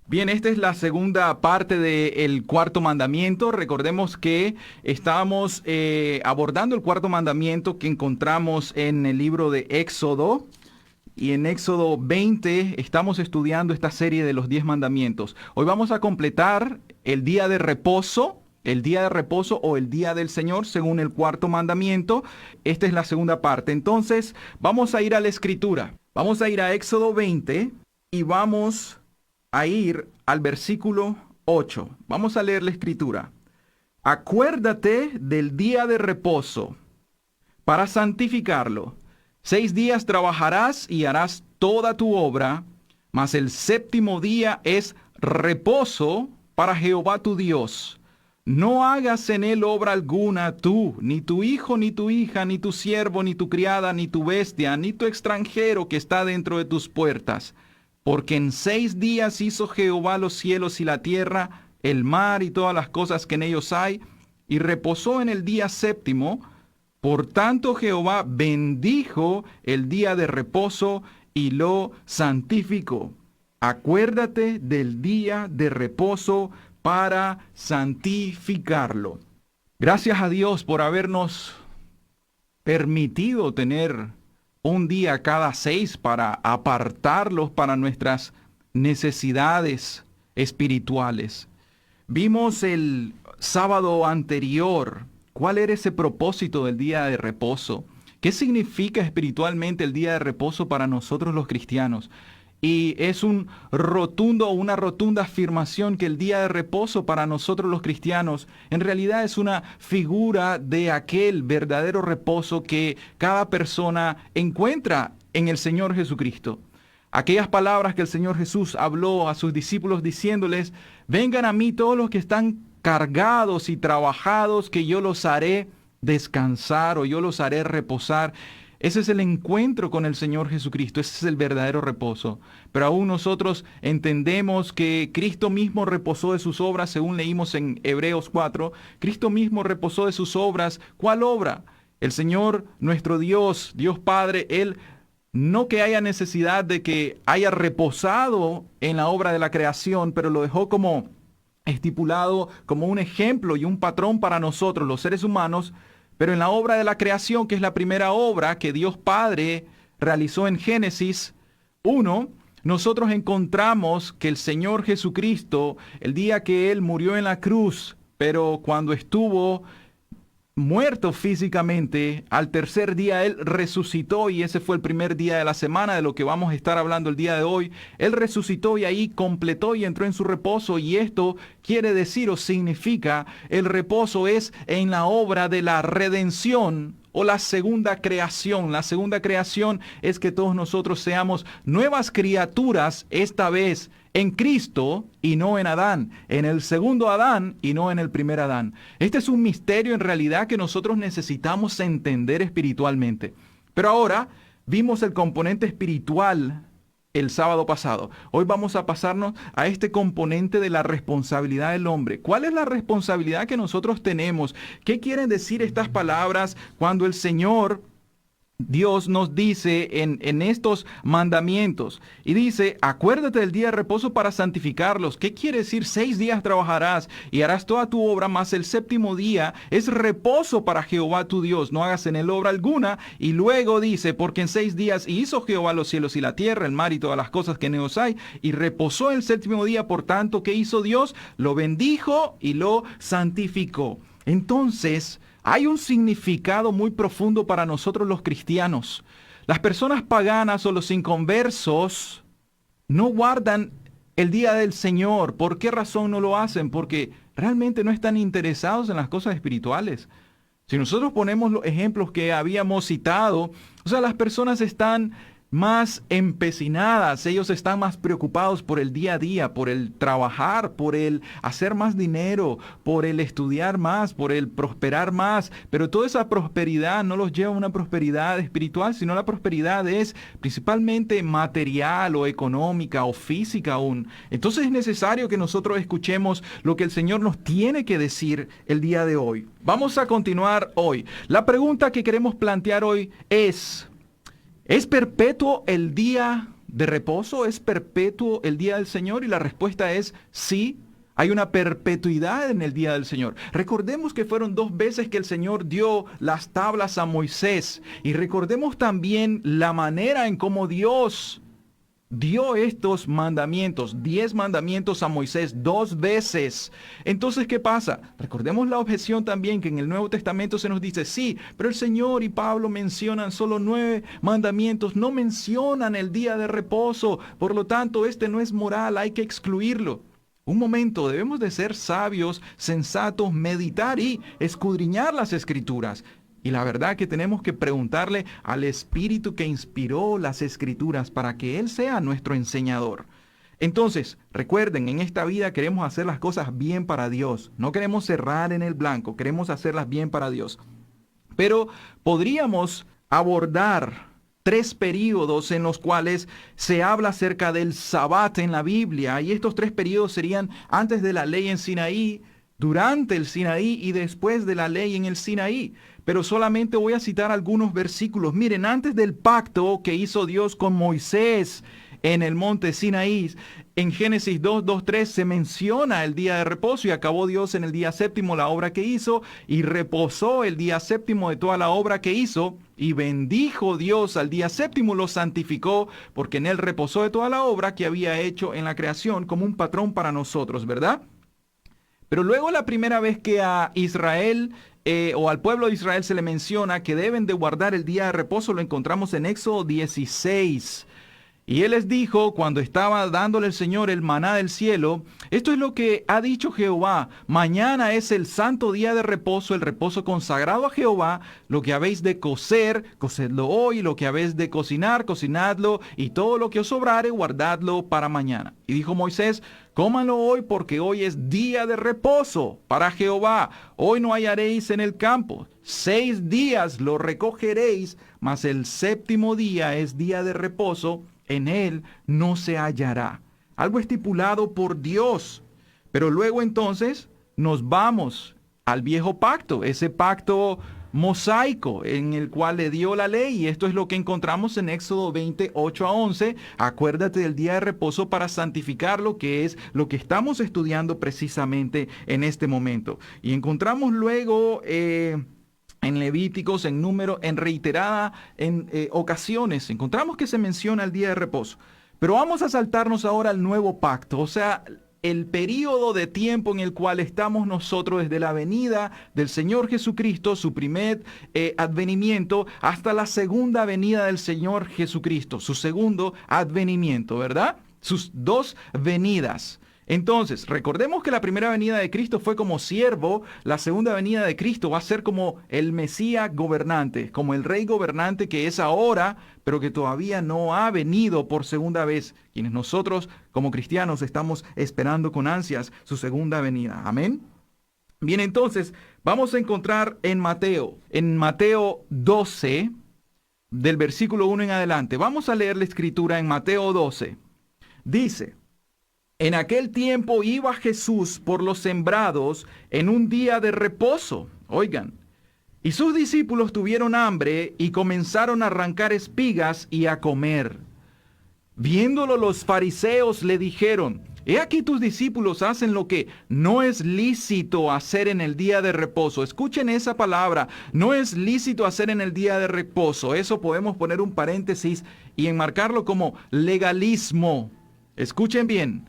Bien, esta es la segunda parte del cuarto mandamiento. Recordemos que estábamos abordando el cuarto mandamiento que encontramos en el libro de Éxodo. Y en Éxodo 20 estamos estudiando esta serie de los 10 mandamientos. Hoy vamos a completar el día de reposo o el día del Señor según el cuarto mandamiento. Esta es la segunda parte. Entonces, vamos a ir a la escritura. Vamos a ir a Éxodo 20 y vamos a ir al versículo 8. Vamos a leer la escritura. Acuérdate del día de reposo para santificarlo. 6 días trabajarás y harás toda tu obra, mas el séptimo día es reposo para Jehová tu Dios. No hagas en él obra alguna tú, ni tu hijo, ni tu hija, ni tu siervo, ni tu criada, ni tu bestia, ni tu extranjero que está dentro de tus puertas. Porque en 6 días hizo Jehová los cielos y la tierra, el mar y todas las cosas que en ellos hay, y reposó en el día séptimo. Por tanto Jehová bendijo el día de reposo y lo santificó. Acuérdate del día de reposo para santificarlo. Gracias a Dios por habernos permitido tener un día cada 6 para apartarlos para nuestras necesidades espirituales. Vimos el sábado anterior cuál era ese propósito del día de reposo. ¿Qué significa espiritualmente el día de reposo para nosotros los cristianos? Y es una rotunda afirmación que el día de reposo para nosotros los cristianos en realidad es una figura de aquel verdadero reposo que cada persona encuentra en el Señor Jesucristo. Aquellas palabras que el Señor Jesús habló a sus discípulos diciéndoles, vengan a mí todos los que están cargados y trabajados, que yo los haré descansar o yo los haré reposar. Ese es el encuentro con el Señor Jesucristo, ese es el verdadero reposo. Pero aún nosotros entendemos que Cristo mismo reposó de sus obras, según leímos en Hebreos 4. Cristo mismo reposó de sus obras. ¿Cuál obra? El Señor, nuestro Dios, Dios Padre, Él no que haya necesidad de que haya reposado en la obra de la creación, pero lo dejó como estipulado, como un ejemplo y un patrón para nosotros, los seres humanos. Pero en la obra de la creación, que es la primera obra que Dios Padre realizó en Génesis 1, nosotros encontramos que el Señor Jesucristo, el día que Él murió en la cruz, pero cuando estuvo muerto físicamente, al tercer día Él resucitó, y ese fue el primer día de la semana de lo que vamos a estar hablando el día de hoy. Él resucitó y ahí completó y entró en su reposo, y esto quiere decir o significa, el reposo es en la obra de la redención o la segunda creación. La segunda creación es que todos nosotros seamos nuevas criaturas, esta vez en Cristo y no en Adán, en el segundo Adán y no en el primer Adán. Este es un misterio en realidad que nosotros necesitamos entender espiritualmente. Pero ahora vimos el componente espiritual el sábado pasado. Hoy vamos a pasarnos a este componente de la responsabilidad del hombre. ¿Cuál es la responsabilidad que nosotros tenemos? ¿Qué quieren decir estas palabras cuando el Señor Dios nos dice en estos mandamientos? Y dice, acuérdate del día de reposo para santificarlos. ¿Qué quiere decir? 6 días trabajarás y harás toda tu obra, mas el séptimo día es reposo para Jehová tu Dios. No hagas en él obra alguna. Y luego dice, porque en 6 días hizo Jehová los cielos y la tierra, el mar y todas las cosas que en ellos hay, y reposó el séptimo día. Por tanto, ¿qué hizo Dios? Lo bendijo y lo santificó. Entonces, hay un significado muy profundo para nosotros los cristianos. Las personas paganas o los inconversos no guardan el día del Señor. ¿Por qué razón no lo hacen? Porque realmente no están interesados en las cosas espirituales. Si nosotros ponemos los ejemplos que habíamos citado, o sea, las personas están más empecinadas, ellos están más preocupados por el día a día, por el trabajar, por el hacer más dinero, por el estudiar más, por el prosperar más, pero toda esa prosperidad no los lleva a una prosperidad espiritual, sino la prosperidad es principalmente material o económica o física aún. Entonces es necesario que nosotros escuchemos lo que el Señor nos tiene que decir el día de hoy. Vamos a continuar hoy. La pregunta que queremos plantear hoy ¿es perpetuo el día de reposo? ¿Es perpetuo el día del Señor? Y la respuesta es sí. Hay una perpetuidad en el día del Señor. Recordemos que fueron 2 veces que el Señor dio las tablas a Moisés. Y recordemos también la manera en cómo Dios dio estos mandamientos, 10 mandamientos a Moisés 2 veces. Entonces, ¿qué pasa? Recordemos la objeción también que en el Nuevo Testamento se nos dice, sí, pero el Señor y Pablo mencionan solo 9 mandamientos, no mencionan el día de reposo. Por lo tanto, este no es moral, hay que excluirlo. Un momento, debemos de ser sabios, sensatos, meditar y escudriñar las Escrituras. Y la verdad que tenemos que preguntarle al Espíritu que inspiró las Escrituras para que Él sea nuestro enseñador. Entonces, recuerden, en esta vida queremos hacer las cosas bien para Dios. No queremos cerrar en el blanco, queremos hacerlas bien para Dios. Pero podríamos abordar 3 períodos en los cuales se habla acerca del Sabbat en la Biblia. Y estos 3 períodos serían antes de la ley en Sinaí, durante el Sinaí y después de la ley en el Sinaí. Pero solamente voy a citar algunos versículos. Miren, antes del pacto que hizo Dios con Moisés en el monte Sinaí, en Génesis 2:3 se menciona el día de reposo y acabó Dios en el día séptimo la obra que hizo y reposó el día séptimo de toda la obra que hizo y bendijo Dios al día séptimo, lo santificó porque en él reposó de toda la obra que había hecho en la creación como un patrón para nosotros, ¿verdad? Pero luego la primera vez que a Israel o al pueblo de Israel se le menciona que deben de guardar el día de reposo, lo encontramos en Éxodo 16. Y él les dijo, cuando estaba dándole el Señor el maná del cielo, esto es lo que ha dicho Jehová, mañana es el santo día de reposo, el reposo consagrado a Jehová, lo que habéis de cocer, cocedlo hoy, lo que habéis de cocinar, cocinadlo, y todo lo que os sobrare, guardadlo para mañana. Y dijo Moisés, cómanlo hoy porque hoy es día de reposo para Jehová, hoy no hallaréis en el campo, 6 días lo recogeréis, mas el séptimo día es día de reposo, en él no se hallará. Algo estipulado por Dios. Pero luego entonces nos vamos al viejo pacto, ese pacto mosaico en el cual le dio la ley. Y esto es lo que encontramos en Éxodo 28-11. Acuérdate del día de reposo para santificarlo, que es lo que estamos estudiando precisamente en este momento. Y encontramos luego en Levíticos, en número, en reiterada ocasiones, encontramos que se menciona el día de reposo. Pero vamos a saltarnos ahora al nuevo pacto, o sea, el período de tiempo en el cual estamos nosotros desde la venida del Señor Jesucristo, su primer advenimiento, hasta la segunda venida del Señor Jesucristo, su segundo advenimiento, ¿verdad? Sus 2 venidas. Entonces, recordemos que la primera venida de Cristo fue como siervo, la segunda venida de Cristo va a ser como el Mesías gobernante, como el Rey gobernante que es ahora, pero que todavía no ha venido por segunda vez, quienes nosotros como cristianos estamos esperando con ansias su segunda venida. Amén. Bien, entonces, vamos a encontrar en Mateo 12, del versículo 1 en adelante. Vamos a leer la escritura en Mateo 12. Dice, en aquel tiempo iba Jesús por los sembrados en un día de reposo. Oigan, y sus discípulos tuvieron hambre y comenzaron a arrancar espigas y a comer. Viéndolo los fariseos le dijeron, he aquí tus discípulos hacen lo que no es lícito hacer en el día de reposo. Escuchen esa palabra, no es lícito hacer en el día de reposo. Eso podemos poner un paréntesis y enmarcarlo como legalismo. Escuchen bien.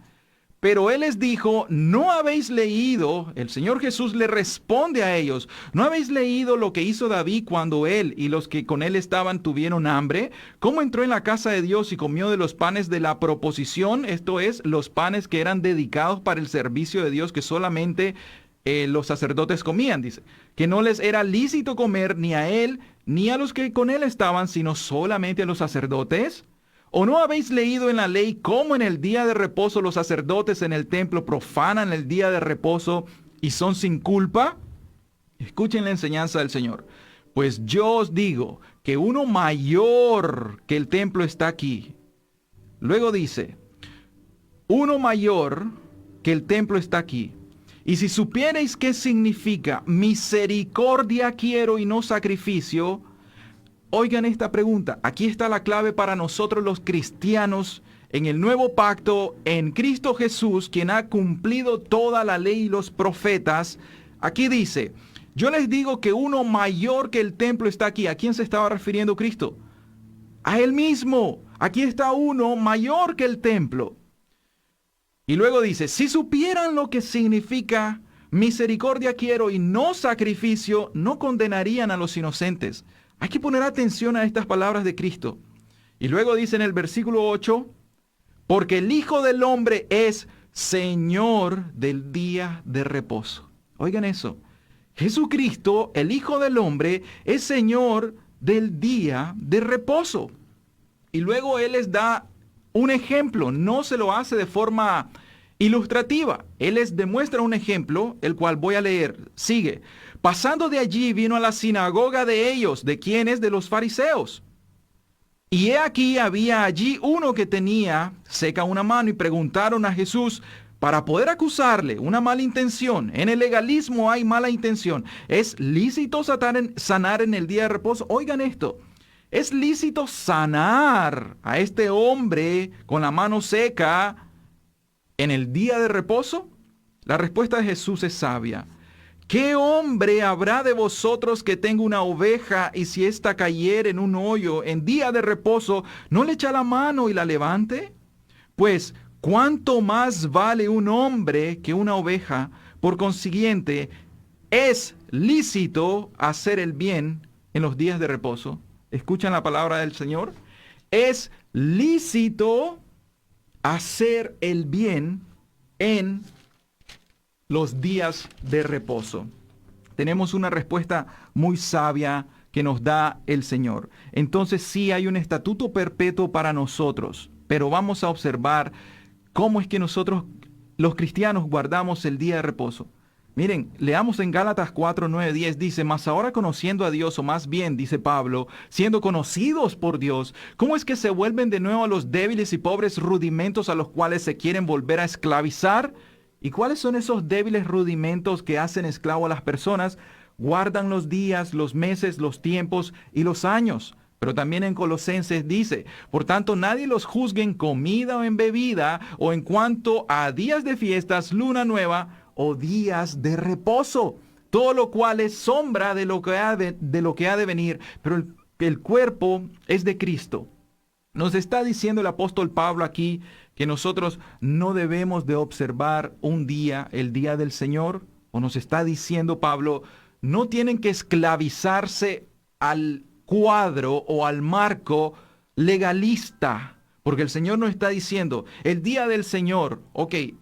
Pero él les dijo, ¿no habéis leído? El Señor Jesús le responde a ellos, ¿no habéis leído lo que hizo David cuando él y los que con él estaban tuvieron hambre? ¿Cómo entró en la casa de Dios y comió de los panes de la proposición? Esto es, los panes que eran dedicados para el servicio de Dios que solamente los sacerdotes comían, dice. Que no les era lícito comer ni a él ni a los que con él estaban, sino solamente a los sacerdotes. ¿O no habéis leído en la ley cómo en el día de reposo los sacerdotes en el templo profanan el día de reposo y son sin culpa? Escuchen la enseñanza del Señor. Pues yo os digo que uno mayor que el templo está aquí. Luego dice, uno mayor que el templo está aquí. Y si supierais qué significa misericordia quiero y no sacrificio, oigan esta pregunta. Aquí está la clave para nosotros los cristianos en el nuevo pacto, en Cristo Jesús, quien ha cumplido toda la ley y los profetas. Aquí dice, yo les digo que uno mayor que el templo está aquí. ¿A quién se estaba refiriendo Cristo? A Él mismo. Aquí está uno mayor que el templo. Y luego dice, si supieran lo que significa misericordia quiero y no sacrificio, no condenarían a los inocentes. Hay que poner atención a estas palabras de Cristo. Y luego dice en el versículo 8, porque el Hijo del Hombre es Señor del día de reposo. Oigan eso. Jesucristo, el Hijo del Hombre, es Señor del día de reposo. Y luego Él les da un ejemplo. No se lo hace de forma ilustrativa. Él les demuestra un ejemplo, el cual voy a leer. Sigue. Pasando de allí vino a la sinagoga de ellos. ¿De quiénes? De los fariseos. Y he aquí había allí uno que tenía seca una mano y preguntaron a Jesús para poder acusarle una mala intención. En el legalismo hay mala intención. ¿Es lícito sanar en el día de reposo? Oigan esto. ¿Es lícito sanar a este hombre con la mano seca en el día de reposo? La respuesta de Jesús es sabia. ¿Qué hombre habrá de vosotros que tenga una oveja y si ésta cayere en un hoyo en día de reposo, no le echa la mano y la levante? Pues, ¿cuánto más vale un hombre que una oveja? Por consiguiente, ¿es lícito hacer el bien en los días de reposo? ¿Escuchan la palabra del Señor? Es lícito hacer el bien en los días de reposo. Tenemos una respuesta muy sabia que nos da el Señor. Entonces sí hay un estatuto perpetuo para nosotros, pero vamos a observar cómo es que nosotros, los cristianos, guardamos el día de reposo. Miren, leamos en Gálatas 4, 9, 10, dice, mas ahora conociendo a Dios, o más bien, dice Pablo, siendo conocidos por Dios, ¿cómo es que se vuelven de nuevo a los débiles y pobres rudimentos a los cuales se quieren volver a esclavizar? ¿Y cuáles son esos débiles rudimentos que hacen esclavo a las personas? Guardan los días, los meses, los tiempos y los años. Pero también en Colosenses dice, por tanto nadie los juzgue en comida o en bebida, o en cuanto a días de fiestas, luna nueva, o días de reposo, todo lo cual es sombra de lo que ha de venir, pero el cuerpo es de Cristo. Nos está diciendo el apóstol Pablo aquí que nosotros no debemos de observar un día, el día del Señor, o nos está diciendo Pablo, no tienen que esclavizarse al cuadro o al marco legalista. Porque el Señor nos está diciendo, el día del Señor,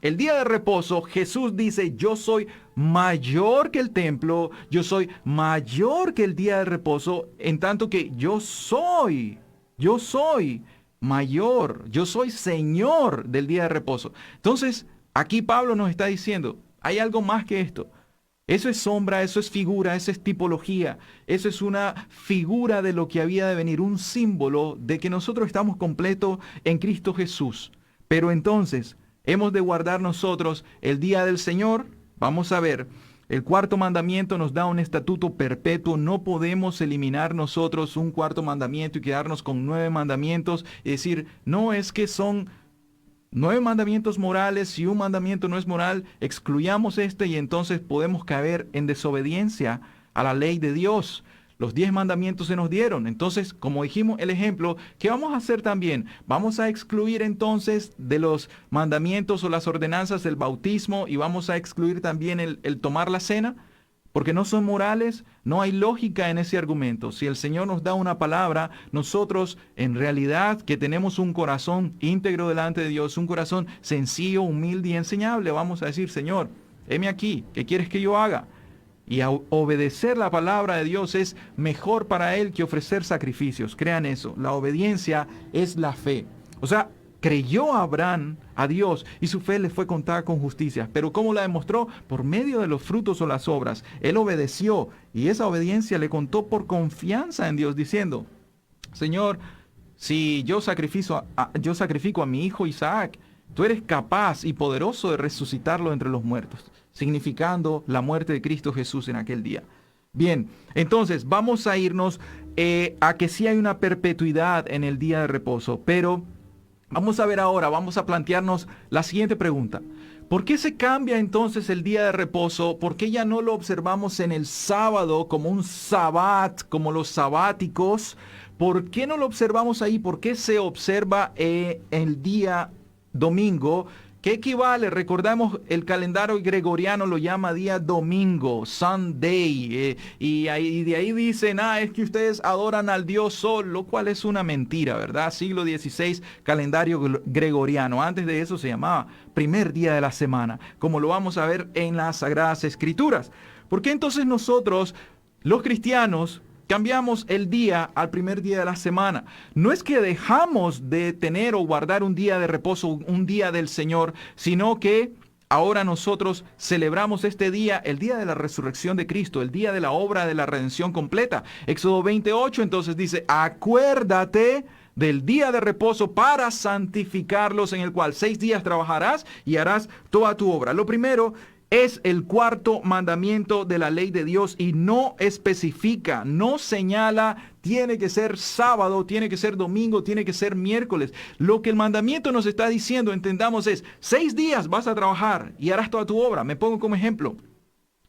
el día de reposo, Jesús dice, yo soy mayor que el templo, yo soy mayor que el día de reposo, en tanto que yo soy mayor, yo soy Señor del día de reposo. Entonces, aquí Pablo nos está diciendo, hay algo más que esto. Eso es sombra, eso es figura, eso es tipología, eso es una figura de lo que había de venir, un símbolo de que nosotros estamos completos en Cristo Jesús. Pero entonces, hemos de guardar nosotros el día del Señor. Vamos a ver, el cuarto mandamiento nos da un estatuto perpetuo. No podemos eliminar nosotros un cuarto mandamiento y quedarnos con 9 mandamientos y decir, no, es que son 9 mandamientos morales, si un mandamiento no es moral, excluyamos este y entonces podemos caer en desobediencia a la ley de Dios. Los 10 mandamientos se nos dieron. Entonces, como dijimos el ejemplo, ¿qué vamos a hacer también? Vamos a excluir entonces de los mandamientos o las ordenanzas el bautismo y vamos a excluir también el tomar la cena. Porque no son morales, no hay lógica en ese argumento. Si el Señor nos da una palabra, nosotros en realidad que tenemos un corazón íntegro delante de Dios, un corazón sencillo, humilde y enseñable, vamos a decir, Señor, heme aquí, ¿qué quieres que yo haga? Y obedecer la palabra de Dios es mejor para Él que ofrecer sacrificios. Crean eso, la obediencia es la fe. O sea, creyó Abraham a Dios y su fe le fue contada con justicia. Pero ¿cómo la demostró? Por medio de los frutos o las obras. Él obedeció y esa obediencia le contó por confianza en Dios, diciendo, Señor, si yo sacrifico a mi hijo Isaac, tú eres capaz y poderoso de resucitarlo entre los muertos, significando la muerte de Cristo Jesús en aquel día. Bien, entonces vamos a irnos a que sí hay una perpetuidad en el día de reposo, pero vamos a ver ahora, vamos a plantearnos la siguiente pregunta. ¿Por qué se cambia entonces el día de reposo? ¿Por qué ya no lo observamos en el sábado como un sabbat, como los sabáticos? ¿Por qué no lo observamos ahí? ¿Por qué se observa el día domingo? ¿Qué equivale? Recordamos, el calendario gregoriano lo llama día domingo, Sunday, y de ahí dicen, es que ustedes adoran al Dios Sol, lo cual es una mentira, ¿verdad? Siglo XVI, calendario gregoriano. Antes de eso se llamaba primer día de la semana, como lo vamos a ver en las Sagradas Escrituras. ¿Por qué entonces nosotros, los cristianos, cambiamos el día al primer día de la semana? No es que dejamos de tener o guardar un día de reposo, un día del Señor, sino que ahora nosotros celebramos este día, el día de la resurrección de Cristo, el día de la obra de la redención completa. Éxodo 28 entonces dice, acuérdate del día de reposo para santificarlos, en el cual 6 días trabajarás y harás toda tu obra. Lo primero es el cuarto mandamiento de la ley de Dios y no especifica, no señala, tiene que ser sábado, tiene que ser domingo, tiene que ser miércoles. Lo que el mandamiento nos está diciendo, entendamos, es 6 días vas a trabajar y harás toda tu obra. Me pongo como ejemplo.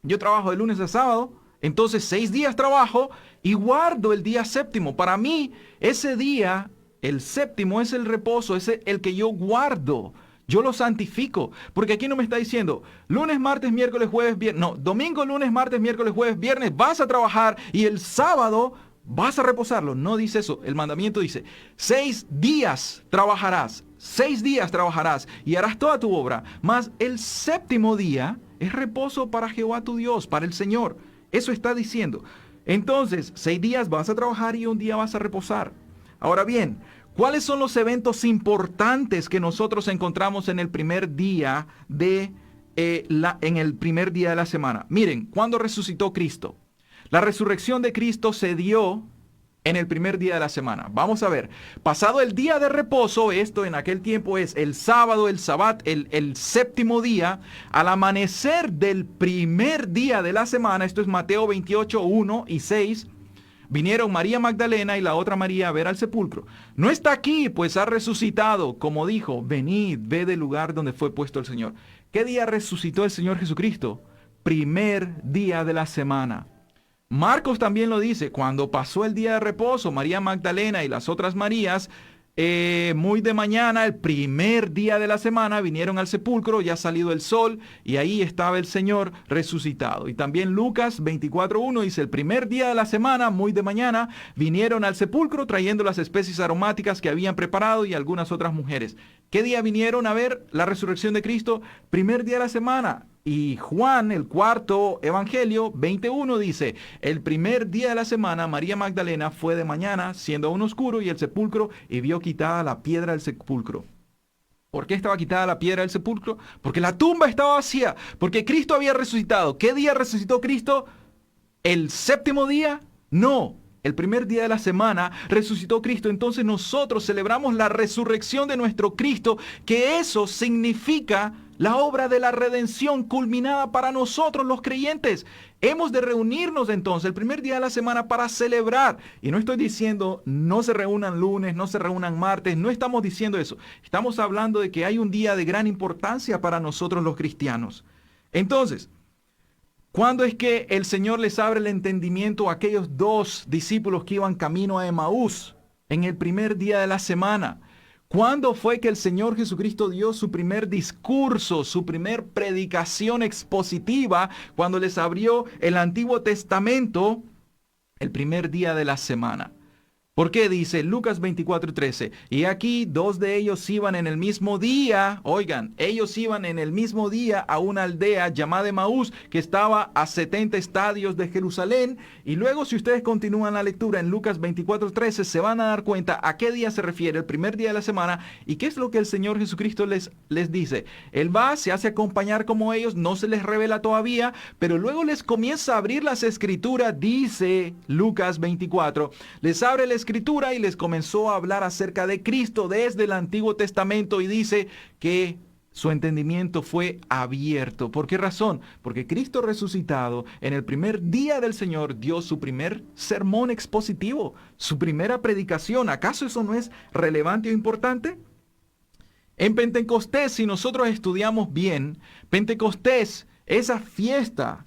Yo trabajo de lunes a sábado, entonces 6 días trabajo y guardo el día séptimo. Para mí, ese día, el séptimo, es el reposo, es el que yo guardo. Yo lo santifico, porque aquí no me está diciendo lunes, martes, miércoles, jueves, viernes. No, domingo, lunes, martes, miércoles, jueves, viernes vas a trabajar y el sábado vas a reposarlo. No dice eso. El mandamiento dice, 6 días trabajarás, 6 días trabajarás y harás toda tu obra. Mas el séptimo día es reposo para Jehová tu Dios, para el Señor. Eso está diciendo. Entonces, 6 días vas a trabajar y un día vas a reposar. Ahora bien, ¿cuáles son los eventos importantes que nosotros encontramos en el primer día en el primer día de la semana? Miren, ¿cuándo resucitó Cristo? La resurrección de Cristo se dio en el primer día de la semana. Vamos a ver, pasado el día de reposo, esto en aquel tiempo es el sábado, el sabbat, el séptimo día, al amanecer del primer día de la semana, esto es Mateo 28, 1 y 6, vinieron María Magdalena y la otra María a ver al sepulcro. No está aquí, pues ha resucitado, como dijo, venid, ve del lugar donde fue puesto el Señor. ¿Qué día resucitó el Señor Jesucristo? Primer día de la semana. Marcos también lo dice, cuando pasó el día de reposo, María Magdalena y las otras Marías, muy de mañana, el primer día de la semana, vinieron al sepulcro, ya ha salido el sol, y ahí estaba el Señor resucitado. Y también Lucas 24:1 dice, el primer día de la semana, muy de mañana, vinieron al sepulcro trayendo las especies aromáticas que habían preparado y algunas otras mujeres. ¿Qué día vinieron a ver la resurrección de Cristo? Primer día de la semana. Y Juan, el cuarto evangelio, 21 dice, el primer día de la semana María Magdalena fue de mañana, siendo aún oscuro, y el sepulcro, y vio quitada la piedra del sepulcro. ¿Por qué estaba quitada la piedra del sepulcro? Porque la tumba estaba vacía, porque Cristo había resucitado. ¿Qué día resucitó Cristo? ¿El séptimo día? No. El primer día de la semana resucitó Cristo. Entonces nosotros celebramos la resurrección de nuestro Cristo, que eso significa la obra de la redención culminada para nosotros los creyentes. Hemos de reunirnos entonces el primer día de la semana para celebrar. Y no estoy diciendo no se reúnan lunes, no se reúnan martes, no estamos diciendo eso. Estamos hablando de que hay un día de gran importancia para nosotros los cristianos. Entonces, ¿cuándo es que el Señor les abre el entendimiento a aquellos 2 discípulos que iban camino a Emaús? En el primer día de la semana. ¿Cuándo fue que el Señor Jesucristo dio su primer discurso, su primer predicación expositiva, cuando les abrió el Antiguo Testamento? El primer día de la semana. ¿Por qué? Dice Lucas 24:13. Y aquí 2 de ellos iban en el mismo día. Oigan, ellos iban en el mismo día a una aldea llamada Emaús, que estaba a 70 estadios de Jerusalén. Y luego, si ustedes continúan la lectura en Lucas 24:13, se van a dar cuenta a qué día se refiere el primer día de la semana y qué es lo que el Señor Jesucristo les dice. Él va, se hace acompañar como ellos, no se les revela todavía, pero luego les comienza a abrir las escrituras, dice Lucas 24. Les abre la escritura y les comenzó a hablar acerca de Cristo desde el Antiguo Testamento y dice que Su entendimiento fue abierto. ¿Por qué razón? Porque Cristo resucitado en el primer día del Señor dio su primer sermón expositivo, su primera predicación. ¿Acaso eso no es relevante o importante? En Pentecostés, si nosotros estudiamos bien, Pentecostés, esa fiesta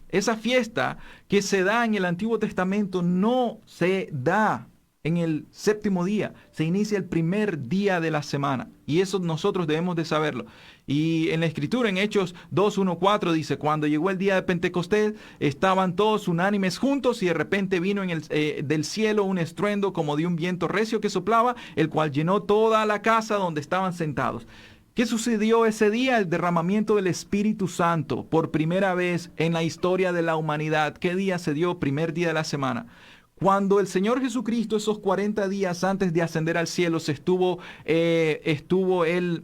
que se da en el Antiguo Testamento no se da en el séptimo día, se inicia el primer día de la semana. Y eso nosotros debemos de saberlo. Y en la Escritura, en Hechos 2:1-4, dice, cuando llegó el día de Pentecostés, estaban todos unánimes juntos y de repente vino del cielo un estruendo como de un viento recio que soplaba, el cual llenó toda la casa donde estaban sentados. ¿Qué sucedió ese día? El derramamiento del Espíritu Santo por primera vez en la historia de la humanidad. ¿Qué día se dio? Primer día de la semana. Cuando el Señor Jesucristo, esos 40 días antes de ascender al cielo, estuvo Él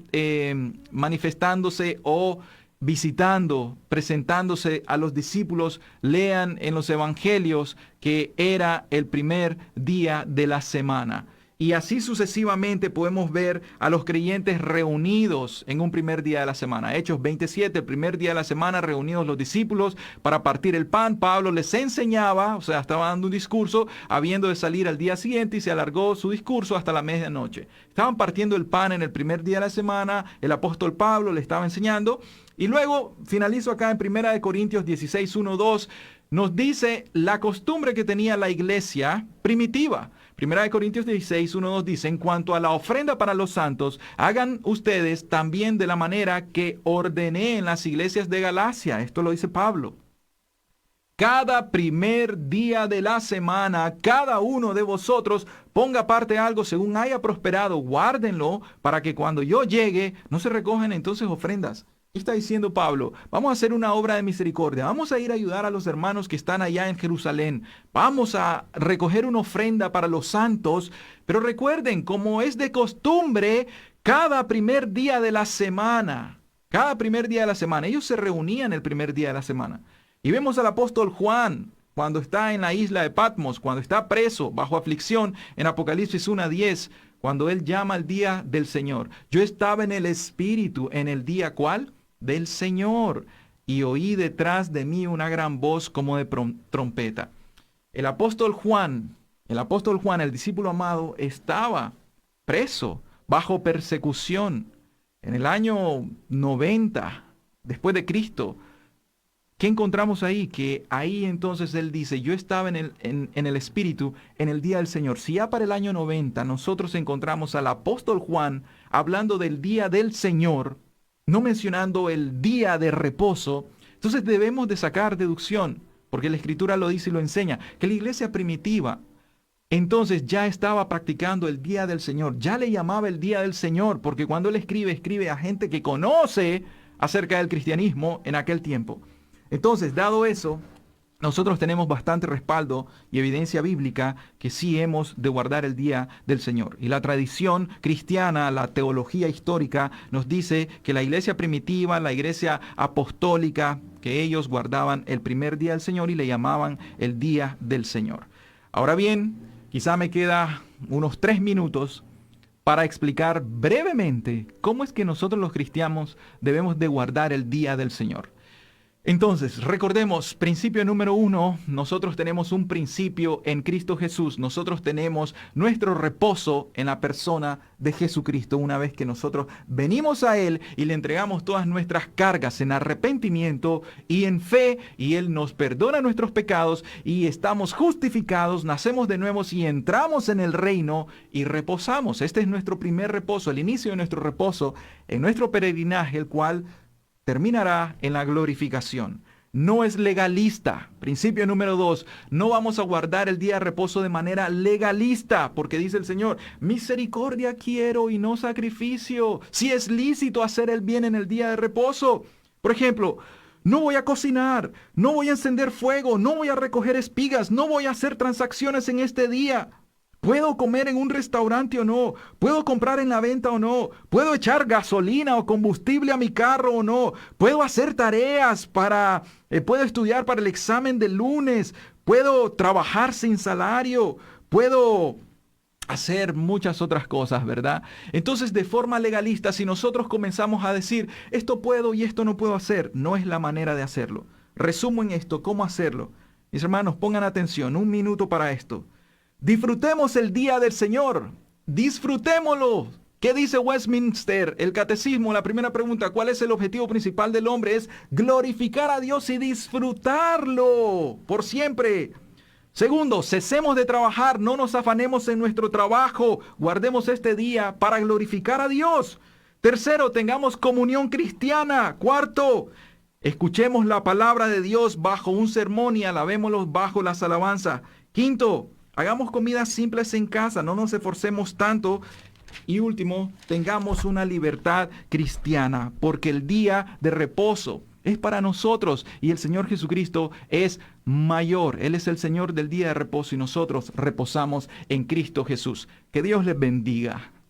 manifestándose o visitando, presentándose a los discípulos, lean en los evangelios que era el primer día de la semana. Y así sucesivamente podemos ver a los creyentes reunidos en un primer día de la semana. Hechos 27, el primer día de la semana, reunidos los discípulos para partir el pan. Pablo les enseñaba, o sea, estaba dando un discurso, habiendo de salir al día siguiente, y se alargó su discurso hasta la medianoche. Estaban partiendo el pan en el primer día de la semana, el apóstol Pablo le estaba enseñando. Y luego, finalizo acá en 1 Corintios 16, 1-2, nos dice la costumbre que tenía la iglesia primitiva. 1 Corintios 16, 1-2 dice, en cuanto a la ofrenda para los santos, hagan ustedes también de la manera que ordené en las iglesias de Galacia. Esto lo dice Pablo. Cada primer día de la semana, cada uno de vosotros ponga aparte algo según haya prosperado, guárdenlo para que cuando yo llegue no se recojan entonces ofrendas. ¿Qué está diciendo Pablo? Vamos a hacer una obra de misericordia. Vamos a ir a ayudar a los hermanos que están allá en Jerusalén. Vamos a recoger una ofrenda para los santos. Pero recuerden, como es de costumbre, cada primer día de la semana, ellos se reunían el primer día de la semana. Y vemos al apóstol Juan, cuando está en la isla de Patmos, cuando está preso, bajo aflicción, en Apocalipsis 1:10, cuando él llama al día del Señor. Yo estaba en el Espíritu, ¿en el día cuál? Del Señor, y oí detrás de mí una gran voz como de trompeta. El apóstol Juan, el discípulo amado, estaba preso, bajo persecución, en el año 90, después de Cristo. ¿Qué encontramos ahí? Que ahí entonces él dice, yo estaba en el Espíritu en el día del Señor. Si ya para el año 90 nosotros encontramos al apóstol Juan hablando del día del Señor, no mencionando el día de reposo, entonces debemos de sacar deducción, porque la Escritura lo dice y lo enseña, que la iglesia primitiva entonces ya estaba practicando el día del Señor, ya le llamaba el día del Señor, porque cuando él escribe a gente que conoce acerca del cristianismo en aquel tiempo. Entonces, dado eso, nosotros tenemos bastante respaldo y evidencia bíblica que sí hemos de guardar el día del Señor. Y la tradición cristiana, la teología histórica, nos dice que la iglesia primitiva, la iglesia apostólica, que ellos guardaban el primer día del Señor y le llamaban el día del Señor. Ahora bien, quizá me queda unos 3 minutos para explicar brevemente cómo es que nosotros los cristianos debemos de guardar el día del Señor. Entonces, recordemos, principio número 1, nosotros tenemos un principio en Cristo Jesús. Nosotros tenemos nuestro reposo en la persona de Jesucristo. Una vez que nosotros venimos a Él y le entregamos todas nuestras cargas en arrepentimiento y en fe, y Él nos perdona nuestros pecados y estamos justificados, nacemos de nuevo y entramos en el reino y reposamos. Este es nuestro primer reposo, el inicio de nuestro reposo en nuestro peregrinaje, el cual terminará en la glorificación. No es legalista. Principio número 2. No vamos a guardar el día de reposo de manera legalista, porque dice el Señor, misericordia quiero y no sacrificio. Si es lícito hacer el bien en el día de reposo. Por ejemplo, no voy a cocinar, no voy a encender fuego, no voy a recoger espigas, no voy a hacer transacciones en este día. ¿Puedo comer en un restaurante o no? ¿Puedo comprar en la venta o no? ¿Puedo echar gasolina o combustible a mi carro o no? ¿Puedo hacer tareas puedo estudiar para el examen del lunes? ¿Puedo trabajar sin salario? ¿Puedo hacer muchas otras cosas, ¿verdad? Entonces, de forma legalista, si nosotros comenzamos a decir, esto puedo y esto no puedo hacer, no es la manera de hacerlo. Resumo en esto, ¿cómo hacerlo? Mis hermanos, pongan atención, 1 minuto para esto. Disfrutemos el día del Señor, disfrutémoslo. ¿Qué dice Westminster? El catecismo, la primera pregunta, ¿cuál es el objetivo principal del hombre? Es glorificar a Dios y disfrutarlo por siempre. Segundo, cesemos de trabajar, no nos afanemos en nuestro trabajo, guardemos este día para glorificar a Dios. Tercero, tengamos comunión cristiana. Cuarto, escuchemos la palabra de Dios bajo un sermón y alabémoslo bajo las alabanzas. Quinto, hagamos comidas simples en casa, no nos esforcemos tanto. Y último, tengamos una libertad cristiana, porque el día de reposo es para nosotros y el Señor Jesucristo es mayor. Él es el Señor del día de reposo y nosotros reposamos en Cristo Jesús. Que Dios les bendiga.